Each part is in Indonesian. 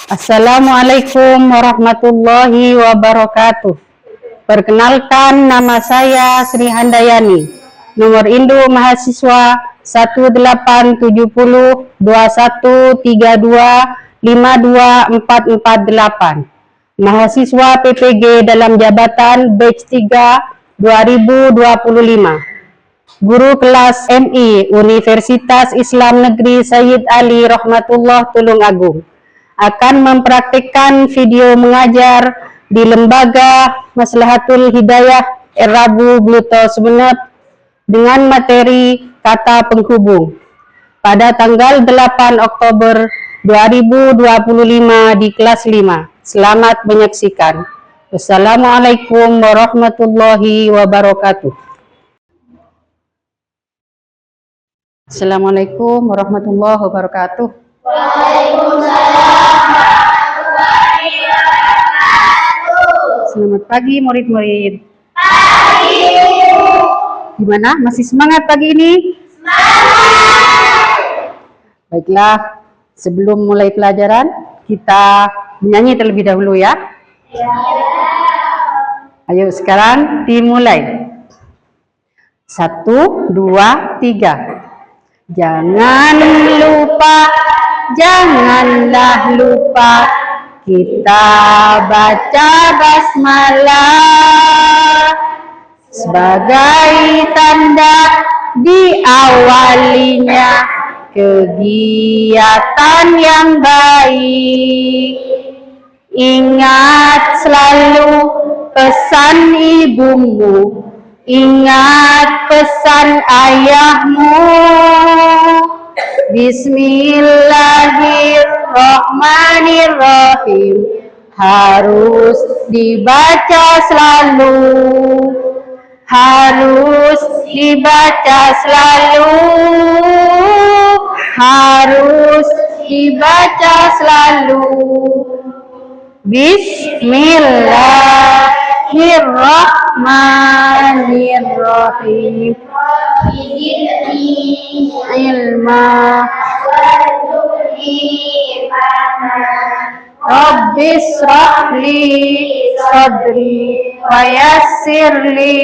Assalamualaikum warahmatullahi wabarakatuh. Perkenalkan, nama saya Sri Handayani. Nomor induk mahasiswa 1821721325248. Mahasiswa PPG dalam jabatan batch 3 2025. Guru kelas MI Universitas Islam Negeri Sayyid Ali Rahmatullah Tulungagung akan mempraktikkan video mengajar di Lembaga Maslahatul Hidayah Rabu Bluto Sumeneb dengan materi kata penghubung pada tanggal 8 Oktober 2025 di kelas 5. Selamat menyaksikan. Wassalamualaikum warahmatullahi wabarakatuh. Assalamualaikum warahmatullahi wabarakatuh. Waalaikumsalam warahmatullahi wabarakatuh. Selamat pagi murid-murid. Pagi. Gimana? Masih semangat pagi ini? Semangat. Baiklah, sebelum mulai pelajaran, kita menyanyi terlebih dahulu ya. Ya. Ayo sekarang dimulai. 1, 2, 3. Janganlah lupa kita baca basmalah sebagai tanda diawalinya kegiatan yang baik. Ingat selalu pesan ibumu, ingat pesan ayahmu. Bismillahirrahmanirrahim harus dibaca selalu, harus dibaca selalu, harus dibaca selalu. Bismillahirrahmanirrahim. Ilma Rabbis shrahli sadri wa yassirli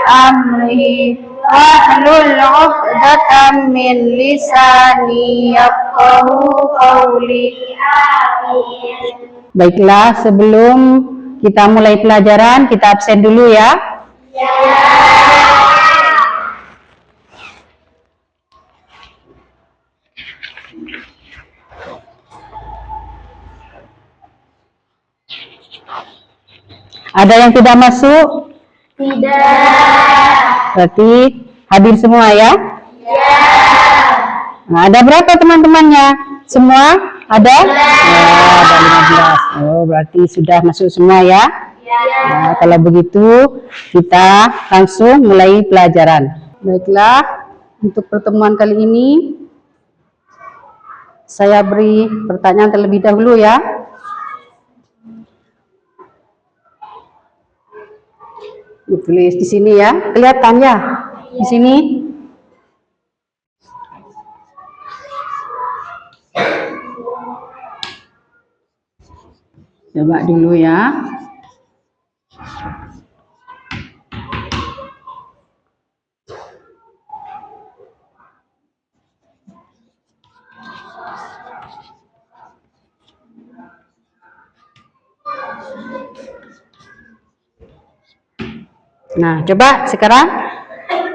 amri wahlul 'uqdatam min lisani yafqahu qawli. Baiklah, sebelum kita mulai pelajaran, kita absen dulu ya. Ya. Ada yang tidak masuk? Tidak. Berarti hadir semua ya? Ya. Nah, ada berapa teman-temannya? Semua? Ada? Ya, ada 15. Oh, berarti sudah masuk semua ya? Ya. Nah, kalau begitu kita langsung mulai pelajaran. Baiklah, untuk pertemuan kali ini saya beri pertanyaan terlebih dahulu ya. Ditulis di sini ya, kelihatan ya? Di sini. Coba dulu ya. Nah, coba sekarang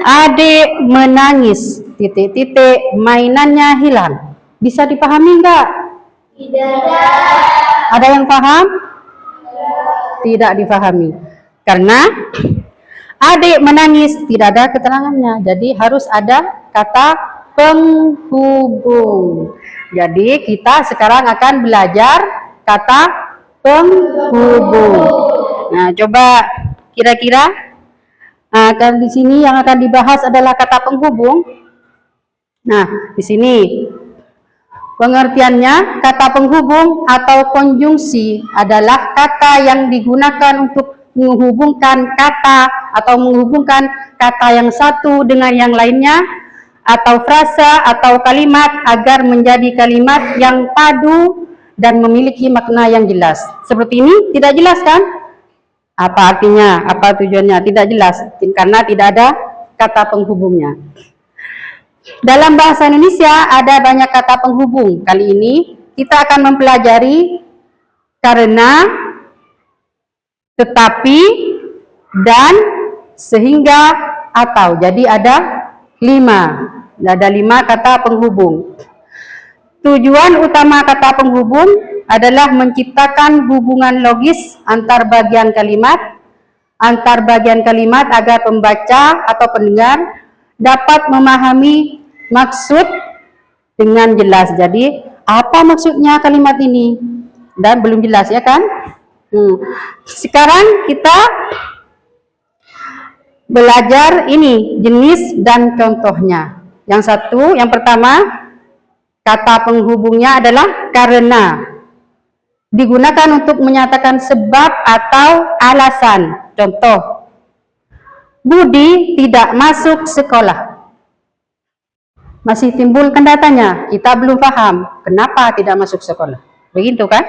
adik menangis, titik-titik, mainannya hilang. Bisa dipahami enggak? Tidak. Ada yang paham? Tidak dipahami. Karena adik menangis tidak ada keterangannya. Jadi harus ada kata penghubung. Jadi kita sekarang akan belajar kata penghubung. Nah, coba kira-kira kan di sini yang akan dibahas adalah kata penghubung. Nah, di sini pengertiannya, kata penghubung atau konjungsi adalah kata yang digunakan untuk menghubungkan kata atau menghubungkan kata yang satu dengan yang lainnya atau frasa atau kalimat agar menjadi kalimat yang padu dan memiliki makna yang jelas. Seperti ini tidak jelas kan? Apa artinya? Apa tujuannya? Tidak jelas karena tidak ada kata penghubungnya. Dalam bahasa Indonesia ada banyak kata penghubung. Kali ini kita akan mempelajari karena, tetapi, dan, sehingga, atau. Jadi ada 5 kata penghubung. Tujuan utama kata penghubung adalah menciptakan hubungan logis antar bagian kalimat agar pembaca atau pendengar dapat memahami maksud dengan jelas. Jadi apa maksudnya kalimat ini? Dan belum jelas ya kan? Sekarang kita belajar ini jenis dan contohnya. Yang pertama, kata penghubungnya adalah karena. Digunakan untuk menyatakan sebab atau alasan. Contoh, Budi tidak masuk sekolah. Masih timbul tanda tanya, kita belum paham kenapa tidak masuk sekolah. Begitu kan?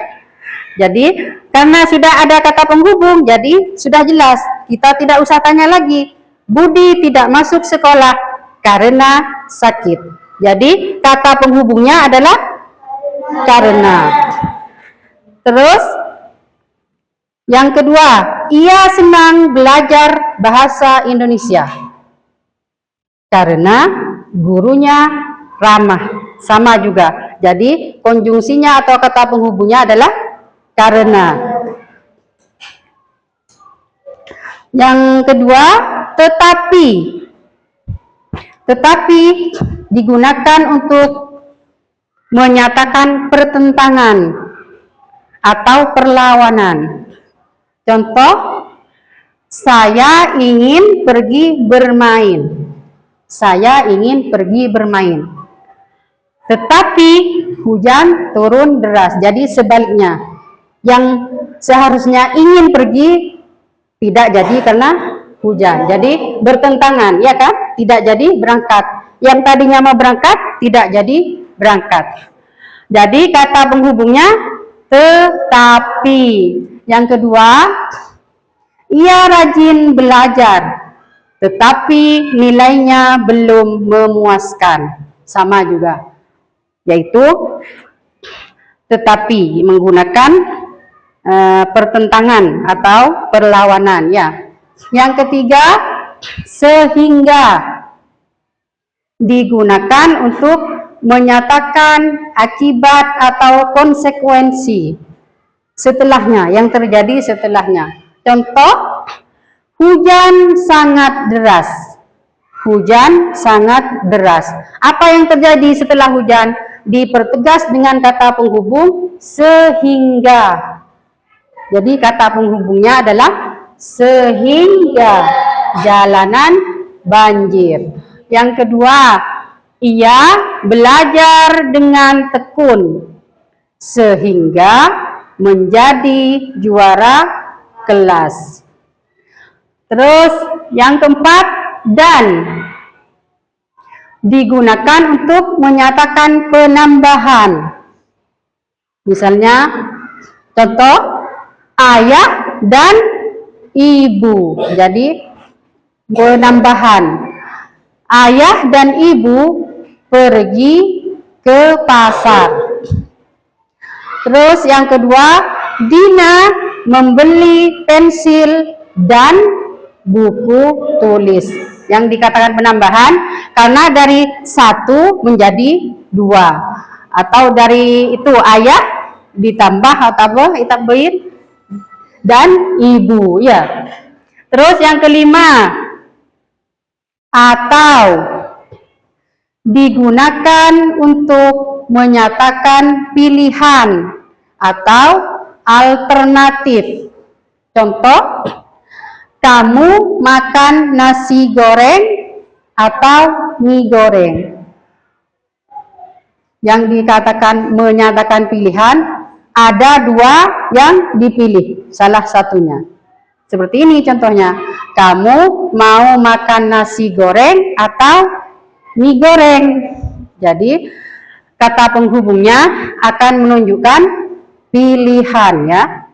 Jadi, karena sudah ada kata penghubung, jadi sudah jelas. Kita tidak usah tanya lagi. Budi tidak masuk sekolah karena sakit. Jadi, kata penghubungnya adalah karena. Terus, yang kedua, ia senang belajar bahasa Indonesia karena gurunya ramah. Sama juga. Jadi, konjungsinya atau kata penghubungnya adalah karena. Yang kedua, tetapi. Tetapi digunakan untuk menyatakan pertentangan atau perlawanan. Contoh, saya ingin pergi bermain. Saya ingin pergi bermain. Tetapi hujan turun deras. Jadi sebaliknya. Yang seharusnya ingin pergi tidak jadi karena hujan. Jadi bertentangan, ya kan? Tidak jadi berangkat. Yang tadinya mau berangkat tidak jadi berangkat. Jadi kata penghubungnya tetapi. Yang kedua, ia rajin belajar, tetapi nilainya belum memuaskan. Sama juga, yaitu tetapi menggunakan pertentangan atau perlawanan. Ya. Yang ketiga, sehingga digunakan untuk menyatakan akibat atau konsekuensi setelahnya, yang terjadi setelahnya. Contoh, hujan sangat deras. Hujan sangat deras. Apa yang terjadi setelah hujan? Dipertegas dengan kata penghubung sehingga. Jadi kata penghubungnya adalah sehingga jalanan banjir. Yang kedua, ia belajar dengan tekun sehingga menjadi juara kelas. Terus yang keempat, dan digunakan untuk menyatakan penambahan. Misalnya, contoh, ayah dan ibu. Jadi penambahan. Ayah dan ibu pergi ke pasar. Terus yang kedua, Dina membeli pensil dan buku tulis. Yang dikatakan penambahan karena dari 1 menjadi 2, atau dari itu ayah ditambah atau apa ditambahin dan ibu, ya. Terus yang kelima, atau digunakan untuk menyatakan pilihan atau alternatif. Contoh, kamu makan nasi goreng atau mie goreng. Yang dikatakan menyatakan pilihan, ada 2 yang dipilih, salah satunya. Seperti ini contohnya, kamu mau makan nasi goreng atau mie goreng. Jadi kata penghubungnya akan menunjukkan pilihan ya.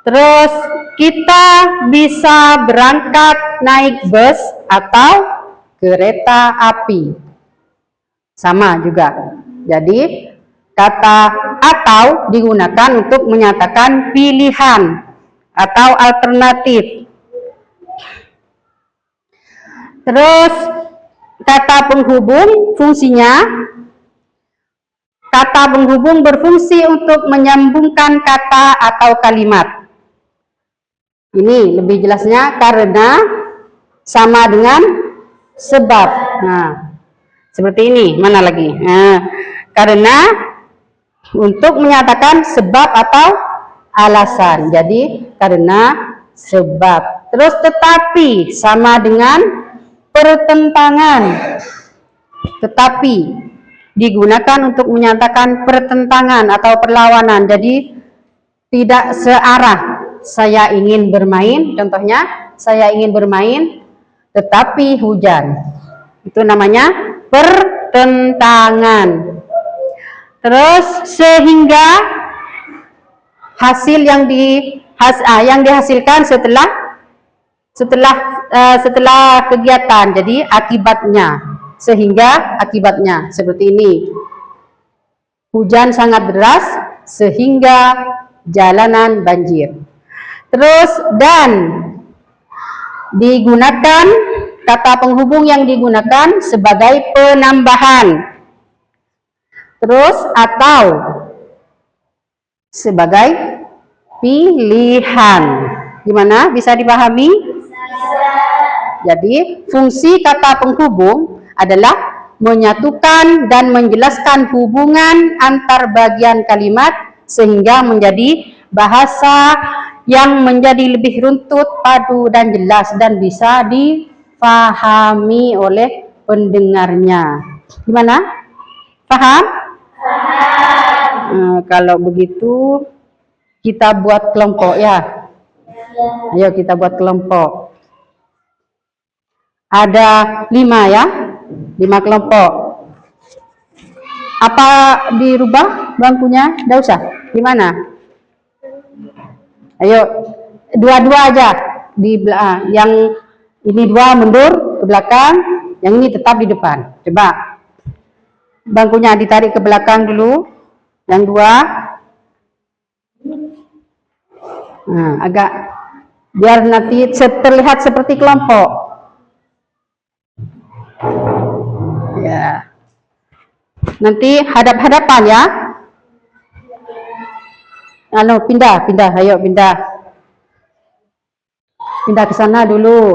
Terus kita bisa berangkat naik bus atau kereta api. Sama juga. Jadi kata atau digunakan untuk menyatakan pilihan atau alternatif. Terus kata penghubung fungsinya, kata penghubung berfungsi untuk menyambungkan kata atau kalimat. Ini lebih jelasnya karena sama dengan sebab. Nah, seperti ini. Mana lagi? Nah, karena untuk menyatakan sebab atau alasan. Jadi karena sebab. Terus tetapi sama dengan pertentangan. Tetapi digunakan untuk menyatakan pertentangan atau perlawanan. Jadi tidak searah. Saya ingin bermain, contohnya saya ingin bermain tetapi hujan. Itu namanya pertentangan. Terus sehingga hasil yang dihasilkan setelah kegiatan, jadi akibatnya, sehingga akibatnya seperti ini. Hujan sangat deras sehingga jalanan banjir. Terus dan digunakan kata penghubung yang digunakan sebagai penambahan. Terus atau sebagai pilihan. Gimana? Bisa dipahami? Jadi fungsi kata penghubung adalah menyatukan dan menjelaskan hubungan antar bagian kalimat sehingga menjadi bahasa yang menjadi lebih runtut, padu dan jelas dan bisa difahami oleh pendengarnya. Gimana? Paham? Paham. Kalau begitu kita buat kelompok ya. Ayo kita buat kelompok. Ada 5 ya, 5 kelompok. Apa dirubah bangkunya? Nggak usah. Gimana? Ayo, dua-dua aja. Yang ini 2 mundur ke belakang, yang ini tetap di depan. Coba. Bangkunya ditarik ke belakang dulu. Yang 2. Nah, agak biar nanti terlihat seperti kelompok. Ya. Nanti hadap-hadapan ya. Pindah, ayo pindah. Pindah ke sana dulu.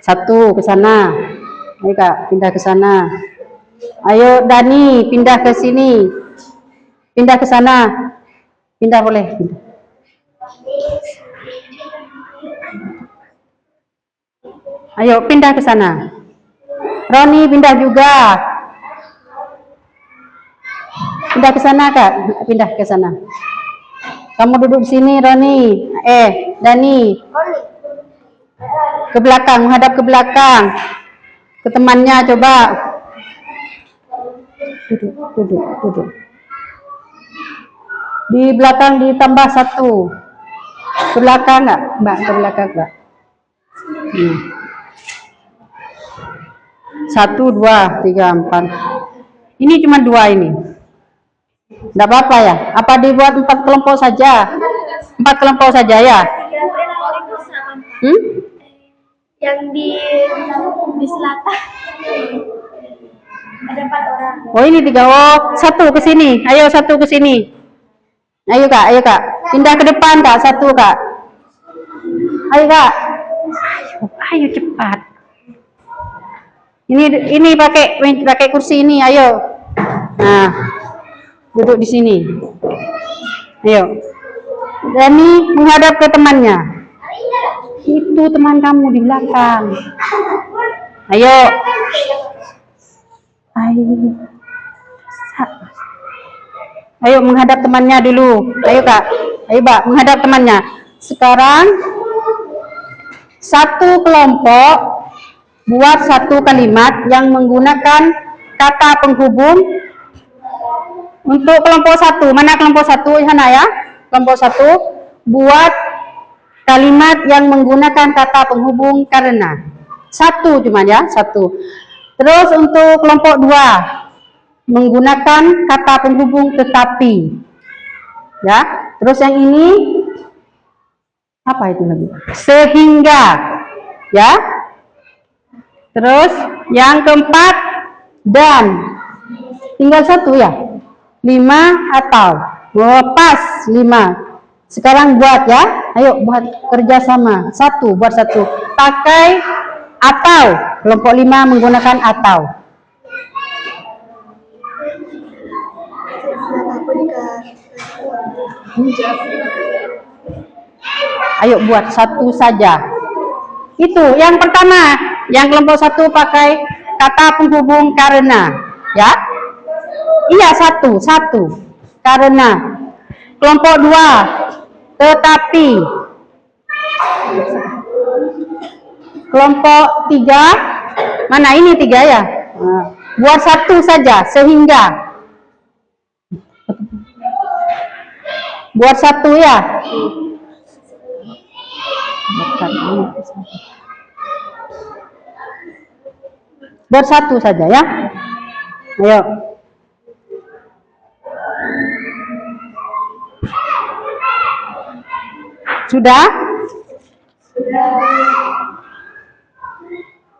1 ke sana. Ayo Kak, pindah ke sana. Ayo Dani, pindah ke sini. Pindah ke sana. Pindah boleh. Pindah. Ayo pindah ke sana. Roni pindah juga. Pindah ke sana Kak, pindah ke sana. Kamu duduk di sini Roni. Dani. Ke belakang, menghadap ke belakang. Ke temannya coba. Duduk. Di belakang ditambah 1. Ke belakang enggak? Mbak, ke belakang Mbak. 1, 2, 3, 4. Ini cuma 2 ini. Enggak apa-apa ya? Apa dibuat 4 kelompok saja? 4 kelompok saja ya? Yang di selatan ada 4 orang. Oh ini 3. Oh 1 ke sini. Ayo 1 ke sini. Ayo Kak. Pindah ke depan Kak. 1 Kak. Ayo Kak. Ayo cepat. Ini pakai kursi ini. Ayo. Nah, duduk di sini. Ayo. Dani menghadap ke temannya. Itu teman kamu di belakang. Ayo. Ayo menghadap temannya dulu. Ayo Kak. Ayo Mbak, menghadap temannya. Sekarang 1 kelompok buat 1 kalimat yang menggunakan kata penghubung Untuk kelompok 1, mana kelompok 1 di sana ya? Kelompok 1, buat kalimat yang menggunakan kata penghubung karena. 1 cuma ya, 1. Terus untuk kelompok 2, menggunakan kata penghubung tetapi. Ya. Terus yang ini apa itu lagi? Sehingga. Ya. Terus yang keempat, dan. Tinggal 1 ya. 5 atau. Pas 5. Sekarang buat ya. Ayo buat kerjasama. 1, buat 1. Pakai atau. Kelompok 5 menggunakan atau. Ayo buat 1 saja. Itu yang pertama. Yang kelompok 1 pakai kata penghubung karena. Ya. Iya 1. Karena. Kelompok 2, tetapi. Kelompok 3, mana ini 3 ya? Buat 1 saja, sehingga. Buat 1 ya. Buat 1 saja ya. Ayo. Sudah?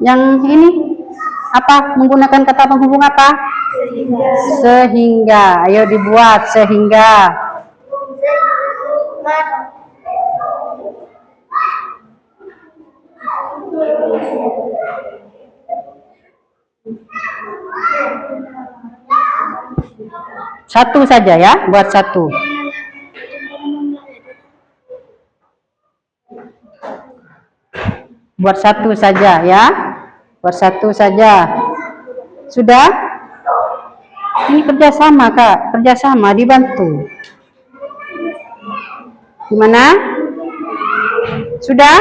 Yang ini apa? Menggunakan kata penghubung apa? Sehingga. Ayo dibuat sehingga. Satu saja ya, buat 1. Buat 1 saja ya. Buat 1 saja. Sudah? Ini kerjasama Kak, kerjasama, dibantu. Gimana? Sudah?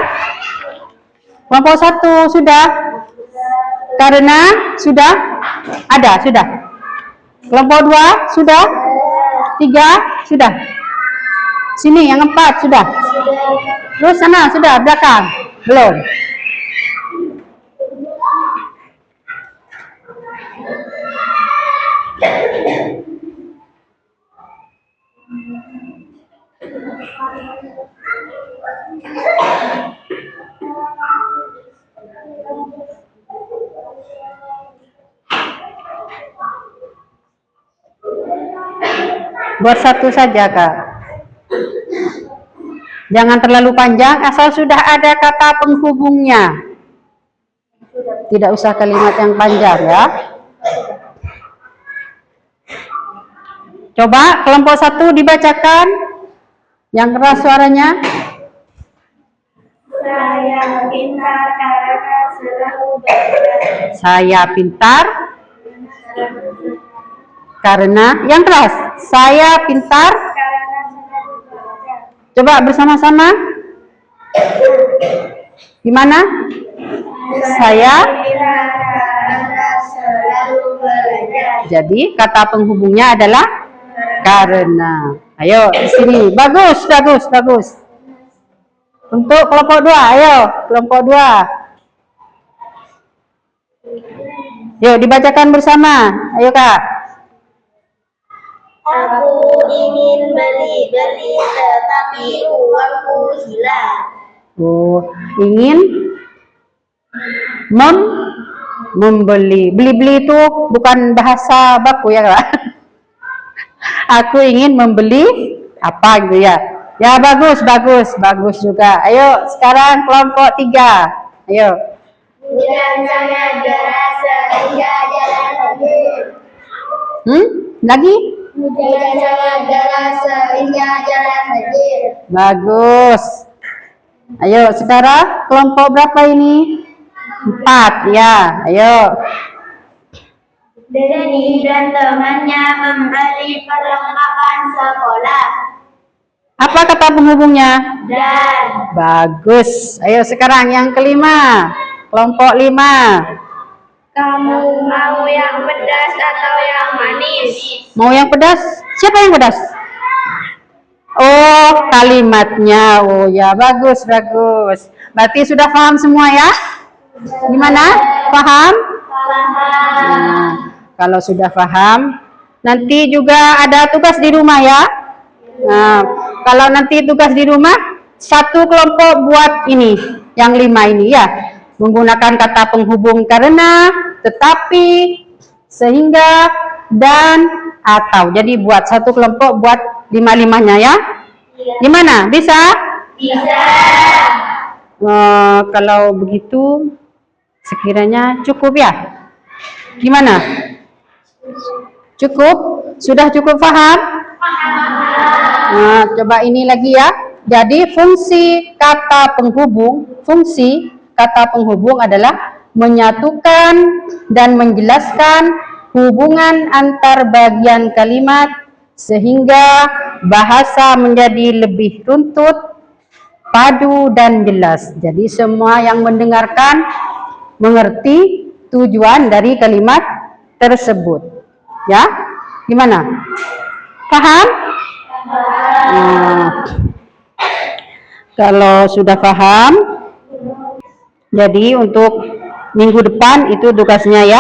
Kelompok 1 sudah? Karena sudah? Ada, sudah. Kelompok 2 sudah? 3 sudah? Sini yang 4 sudah? Terus sana sudah, belakang? Belum? Buat 1 saja Kak. Jangan terlalu panjang, asal sudah ada kata penghubungnya. Tidak usah kalimat yang panjang ya. Coba kelompok 1 dibacakan. Yang keras suaranya. Saya pintar karena selalu belajar. Saya pintar karena yang keras. Saya pintar Karena selalu belajar. coba bersama-sama. Gimana? Saya Pintar karena selalu belajar. jadi kata penghubungnya adalah karena. Ayo di sini. Bagus, bagus, bagus. Untuk kelompok 2, ayo kelompok 2. Yuk dibacakan bersama. Ayo Kak. Aku ingin beli-beli tetapi uangku hilang. Oh, ingin membeli. Beli-beli itu bukan bahasa baku ya Kak. Aku ingin membeli apa gitu ya. Ya bagus, bagus, bagus juga. Ayo sekarang kelompok 3. Ayo. Hujan sangat deras sehingga jalan lagi. Lagi? Hujan sangat deras sehingga jalan lagi. Bagus. Ayo sekarang kelompok berapa ini? 4 ya. Ayo. Denny dan temannya membeli perlengkapan sekolah. Apa kata penghubungnya? Dan Bagus. Ayo sekarang yang kelima. Kelompok 5. Kamu mau yang pedas atau yang manis? Mau yang pedas? Siapa yang pedas? Oh, kalimatnya. Oh ya, bagus, bagus. Berarti sudah paham semua ya? Gimana? Paham? Nah, kalau sudah paham, nanti juga ada tugas di rumah ya. Nah, kalau nanti tugas di rumah, satu kelompok buat ini, yang 5 ini ya. Menggunakan kata penghubung karena, tetapi, sehingga, dan, atau. Jadi buat satu kelompok buat 5-5-nya ya. Gimana? Bisa? Bisa. Kalau begitu, sekiranya cukup ya. Gimana? Cukup? Sudah cukup paham? Nah, coba ini lagi ya. Jadi fungsi kata penghubung adalah menyatukan dan menjelaskan hubungan antar bagian kalimat sehingga bahasa menjadi lebih runtut, padu dan jelas. Jadi semua yang mendengarkan mengerti tujuan dari kalimat tersebut. Ya? Gimana? Paham? Nah, kalau sudah paham, jadi untuk minggu depan itu tugasnya ya,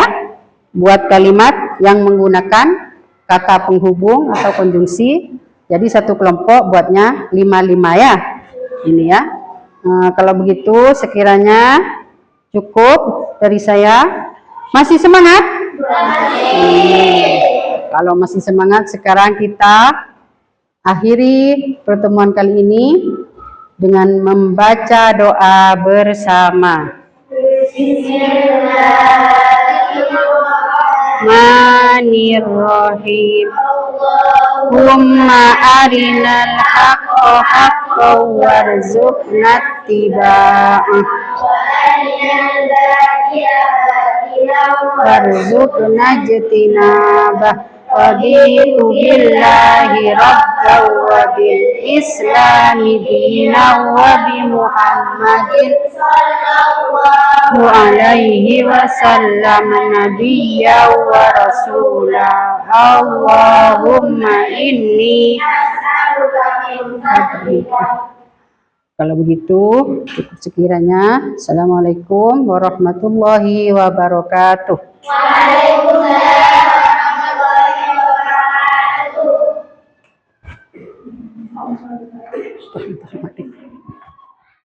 buat kalimat yang menggunakan kata penghubung atau konjungsi. Jadi satu kelompok buatnya 5-5 ya. Ini ya. Kalau begitu sekiranya cukup dari saya. Masih semangat? Kalau masih semangat, sekarang kita akhiri pertemuan kali ini dengan membaca doa bersama. Bismillahirrahmanirrahim. Allahumma arinal haqqa haqqan warzuqna ittiba'ah warzuqna ijtinabah. Raditu billahi rabban wa bil islami dinan wa bi Muhammadin sallallahu alaihi wasallam nabiyyan wa rasula. Allahumma inni as'aluka min fadlika. Kalau begitu cukup sekiranya. Assalamualaikum warahmatullahi wabarakatuh. Waalaikumsalam. Terima kasih.